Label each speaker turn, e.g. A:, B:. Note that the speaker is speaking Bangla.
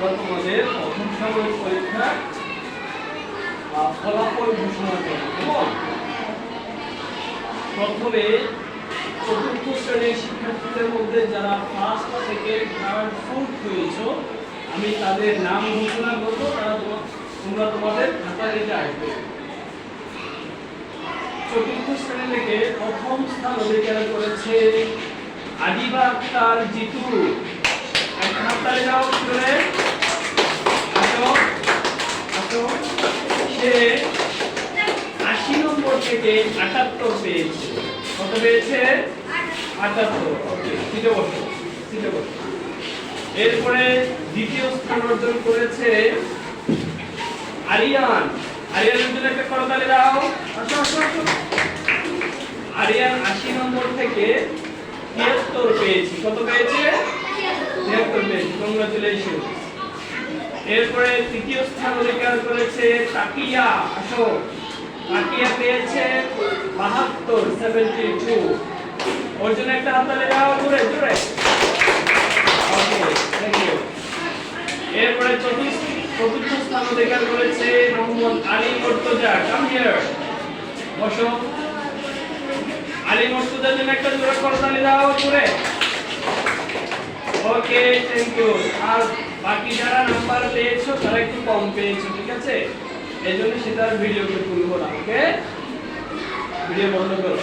A: আমরা তোমাদের প্রথম সাময়িক পরীক্ষা ফলাফল ঘোষণা করব। কেমন? প্রথমে চতুর্থ শ্রেণীর শিক্ষার্থীদের মধ্যে যারা ফার্স্ট, সেকেন্ড, থার্ড, ফোর্থ হয়েছো, আমি তাদের নাম ঘোষণা করবো। তোমরা তোমাদের খাতা নিতে আসবে। চতুর্থ শ্রেণী থেকে প্রথম স্থান অধিকার করেছে আদিবা আক্তার জিতু। একটা হাততালি দাও করে। আসো আসো। সে 80 নম্বর থেকে 78 পেয়েছে। কত পেয়েছে? 78। ওকে, সিটে বসো, সিটে বসো। এরপরে দ্বিতীয় স্থান অর্জন করেছে আরিয়ান। আরিয়ানের জন্য একটা করতালি দাও। আসো আসো আসো। আরিয়ান 80 নম্বর থেকে 73 পেয়েছে। কত পেয়েছে? 73 পেয়েছে। কংগ্রাচুলেশন। এরপরে তৃতীয় স্থান অধিকার করেছে তাকিয়া। আসো। তাকিয়া পেয়েছে 72, 72। ওর জন্য একটা হাততালি দাও জোরে জোরে। ওকে, থ্যাংক ইউ। এরপরে চতুর্থ স্থান অধিকার করেছে মোহাম্মদ আলী মুর্তজা। কাম হিয়ার, বসো। আলী মুর্তজার জন্য একটা জোরে করতালি দাও জোরে। ওকে, থ্যাংক ইউ। আর বাকি যারা নাম্বার পেয়েছো তারা একটু কম পেয়েছো, ঠিক আছে? এজন্য সেটার ভিডিও করে তুলবো না। ওকে, ভিডিও বন্ধ করো।